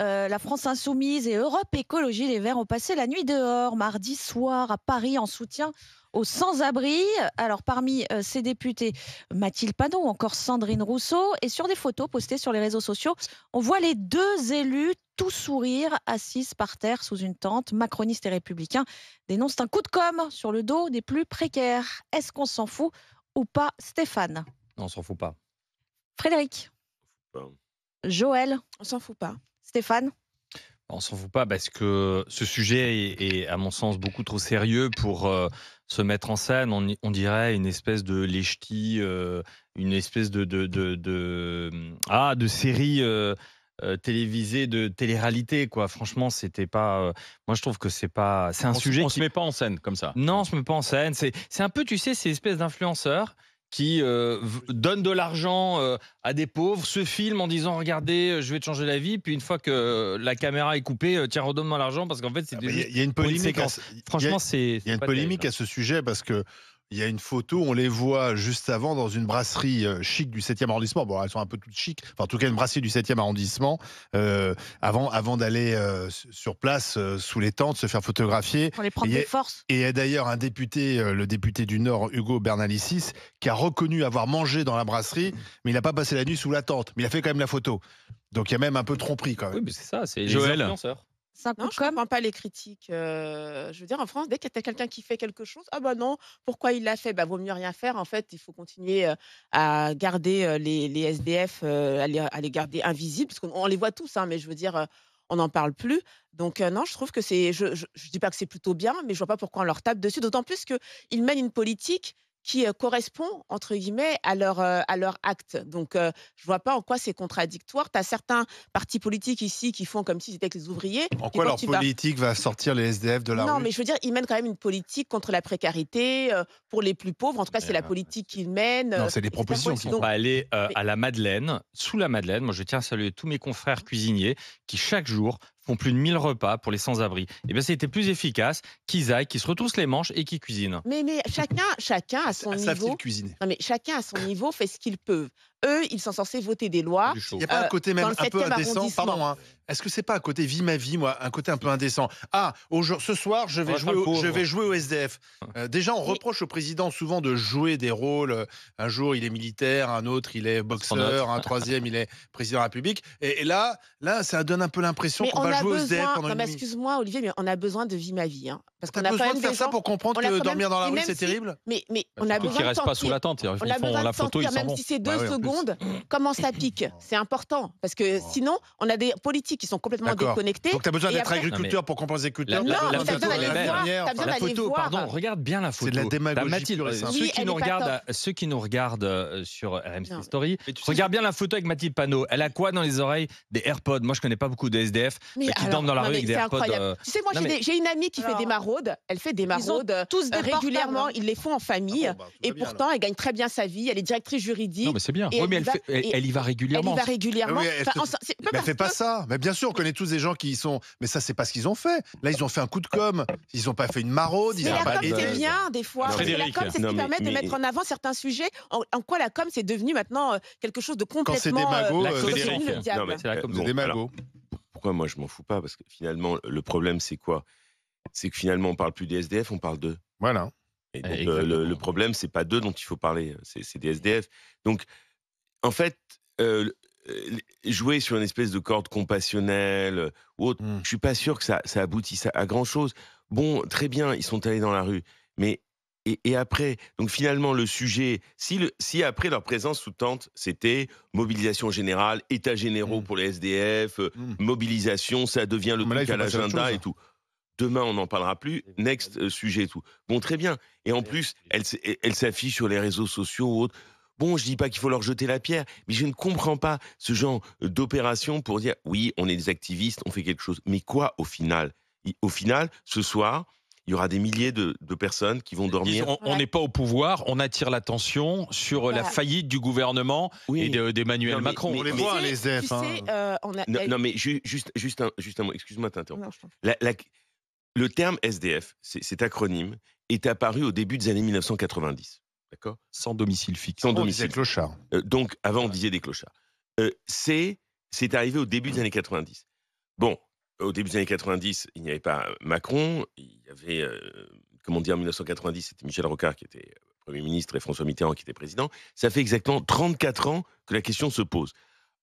La France Insoumise et Europe Écologie Les Verts ont passé la nuit dehors mardi soir à Paris en soutien aux sans-abri. Alors parmi ces députés, Mathilde Panot ou encore Sandrine Rousseau. Et sur des photos postées sur les réseaux sociaux, on voit les deux élus tout sourire, assises par terre sous une tente. Macronistes et républicains dénoncent un coup de com' sur le dos des plus précaires. Est-ce qu'on s'en fout ou pas, Stéphane? Non, on s'en fout pas. Frédéric? Bon. Joël? On s'en fout pas. Stéphane? On s'en fout pas parce que ce sujet est, à mon sens, beaucoup trop sérieux pour se mettre en scène. On dirait une espèce de lèche-ti, une espèce de série télévisée, de télé-réalité, quoi. Franchement, c'était pas. Moi, je trouve que c'est pas. C'est un sujet On qui se met pas en scène comme ça. Non, on se met pas en scène. C'est un peu, tu sais, ces espèces d'influenceurs qui donnent de l'argent à des pauvres, se filment en disant regardez, je vais te changer la vie, puis une fois que la caméra est coupée, tiens, redonne-moi l'argent parce qu'en fait c'est Il y a une polémique. Franchement, c'est Il y a une pas polémique terrible. à ce sujet parce que il y a une photo, on les voit juste avant dans une brasserie chic du 7e arrondissement. Bon, elles sont un peu toutes chic. Enfin, en tout cas, une brasserie du 7e arrondissement. Avant d'aller sur place, sous les tentes, se faire photographier. Pour les prendre des forces. Et il y a d'ailleurs un député, le député du Nord, Hugo Bernalicis, qui a reconnu avoir mangé dans la brasserie, mais il n'a pas passé la nuit sous la tente. Mais il a fait quand même la photo. Donc il y a même un peu de tromperie quand même. Oui, mais c'est ça, c'est les Joël. influenceurs. C'est un coup Non, de je com'. comprends pas les critiques. Je veux dire, en France, dès qu'il y a quelqu'un qui fait quelque chose, ah bah non, pourquoi il l'a fait? Bah vaut mieux rien faire. En fait, il faut continuer à garder les SDF, à les garder invisibles, parce qu'on les voit tous, hein, mais je veux dire, on n'en parle plus. Donc non, je trouve que c'est, je dis pas que c'est plutôt bien, mais je vois pas pourquoi on leur tape dessus. D'autant plus qu'ils mènent une politique qui correspond entre guillemets à leur acte. Donc je vois pas en quoi c'est contradictoire. Tu as certains partis politiques ici qui font comme si c'était avec les ouvriers. En Et quoi quand leur tu vas- politique va sortir les SDF de la Non, rue? mais je veux dire, ils mènent quand même une politique contre la précarité, pour les plus pauvres. En tout cas, c'est la politique qu'ils mènent. Non, c'est des etc. propositions On Donc, va aller mais- à la Madeleine, sous la Madeleine. Moi, je tiens à saluer tous mes confrères cuisiniers qui, chaque jour, font plus de 1000 repas pour les sans-abri. Et bien, c'était plus efficace qu'ils aillent, qu'ils se retroussent les manches et qu'ils cuisinent. mais chacun à son Savent-ils niveau. cuisiner? Non, mais chacun à son niveau fait ce qu'il peut. Eux, ils sont censés voter des lois. Du chaud. Il n'y a pas un côté même dans le un peu 7e indécent, arrondissement. pardon, hein. Est-ce que c'est pas un côté vie ma vie, moi, un côté un peu indécent? Ah, ce soir, je vais jouer au SDF. Déjà, on reproche au président souvent de jouer des rôles. Un jour, il est militaire, un autre, il est boxeur, un troisième, il est président de la République. Et là, ça donne un peu l'impression Mais qu'on on va a jouer au SDF besoin. pendant Non, une mais nuit. excuse-moi, Olivier, mais on a besoin de vie ma vie, hein, parce T'as qu'on a quand besoin même de faire des ça gens. pour comprendre On a que quand dormir même- dans la et rue, même c'est si- terrible? Mais on a Surtout besoin qu'ils de restent pas sous sentir. la tente. Ils On a font besoin la de photo, ils sentir, s'en même vont. si c'est Bah 2 oui, en plus. secondes, comment ça pique. C'est important. Parce que sinon, on a des politiques qui sont complètement D'accord. déconnectés. Donc, tu as besoin et d'être après- agriculteur pour comprendre les agriculteurs. Non, T'as mais besoin t'as de besoin la d'aller voir. dernière. T'as besoin La d'aller photo, voir. pardon, regarde bien la photo. C'est de la démagogie Mathilde, pure et simple. Oui, elle est pas top. ceux qui nous regardent sur RMC Non. Story, Mais tu sais, regarde bien la photo avec Mathilde Panot. Elle a quoi dans les oreilles? Des AirPods. Moi, je connais pas beaucoup de SDF Mais qui alors, dorment dans la non, rue mais avec des c'est AirPods. incroyable. Tu sais, moi, non, mais- j'ai une amie qui fait Alors, des maraudes. Elle fait des Ils ont maraudes tous des régulièrement. portables. Ils les font en famille. Ah bon, bah, tout va Et bien, pourtant, elle gagne très bien sa vie. Elle est directrice juridique. Non, mais c'est bien. Et Oui, mais elle y va- et- elle y va Elle régulièrement. y va régulièrement. Ah oui, elle Enfin, se- c'est pas Mais elle parce fait pas que- ça. Mais bien sûr, on connaît tous des gens qui sont. Mais ça, c'est pas ce qu'ils ont fait. Là, ils ont fait un coup de com. Ils ont pas fait une maraude. Ils Mais ont la pas com, c'est aidé. bien, des fois. Non, Parce que la Frédéric. com, c'est ce Non, qui mais- permet de mais- mettre en avant certains sujets. En quoi la com, c'est devenu maintenant quelque chose de Quand c'est complètement. démago, la c'est Frédéric. devenu le Non, diable. Non, mais- C'est la com. C'est Bon, des alors, magots. pourquoi moi je m'en fous pas? Parce que finalement, le problème, c'est quoi? C'est que finalement, on parle plus des SDF, on parle d'eux. Voilà. Et donc, Exactement. le problème, c'est pas d'eux dont il faut parler, c'est des SDF. Donc, en fait, jouer sur une espèce de corde compassionnelle ou autre, je suis pas sûr que ça aboutisse à grand chose. Bon, très bien, ils sont allés dans la rue, mais et après, donc finalement, le sujet, si après leur présence sous tente, c'était mobilisation générale, états généraux pour les SDF, mobilisation, ça devient le Mais là, truc il à faut passer à autre l'agenda chose. et tout. Demain, on n'en parlera plus. Next sujet et tout. Bon, très bien. Et en plus, elle s'affiche sur les réseaux sociaux ou autres. Bon, je dis pas qu'il faut leur jeter la pierre, mais je ne comprends pas ce genre d'opération pour dire oui, on est des activistes, on fait quelque chose. Mais quoi au final? Au final, ce soir, il y aura des milliers de personnes qui vont dormir. Disons, on n'est pas au pouvoir, on attire l'attention sur la Voilà. faillite du gouvernement Oui. et d'Emmanuel Non, mais- Macron. On les mais- voit, Tu sais- les SDF. tu hein. sais, on a- Non, il y a- non, mais juste un mot. Excuse-moi de t'interrompre. Non, je t'en prie. Le terme SDF, cet acronyme, est apparu au début des années 1990. D'accord? Sans domicile fixe. Sans On disait domicile. clochard. Donc, avant, on disait des clochards. C'est arrivé au début des années 90. Bon, au début des années 90, il n'y avait pas Macron. Il y avait, comme on dit en 1990, c'était Michel Rocard qui était Premier ministre et François Mitterrand qui était président. Ça fait exactement 34 ans que la question se pose.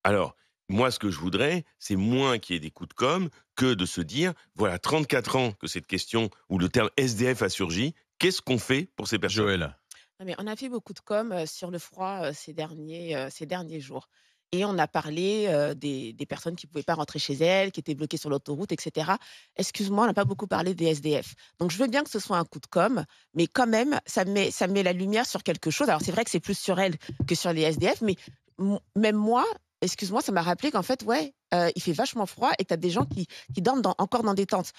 Alors, moi, ce que je voudrais, c'est moins qu'il y ait des coups de com' que de se dire, voilà, 34 ans que cette question où le terme SDF a surgi, qu'est-ce qu'on fait pour ces personnes? Joël. Non, mais on a fait beaucoup de com sur le froid ces derniers jours. Et on a parlé des personnes qui ne pouvaient pas rentrer chez elles, qui étaient bloquées sur l'autoroute, etc. Excuse-moi, on n'a pas beaucoup parlé des SDF. Donc je veux bien que ce soit un coup de com', mais quand même, ça met la lumière sur quelque chose. Alors c'est vrai que c'est plus sur elles que sur les SDF, mais même moi, excuse-moi, ça m'a rappelé qu'en fait, ouais, il fait vachement froid et que tu as des gens qui dorment encore dans des tentes.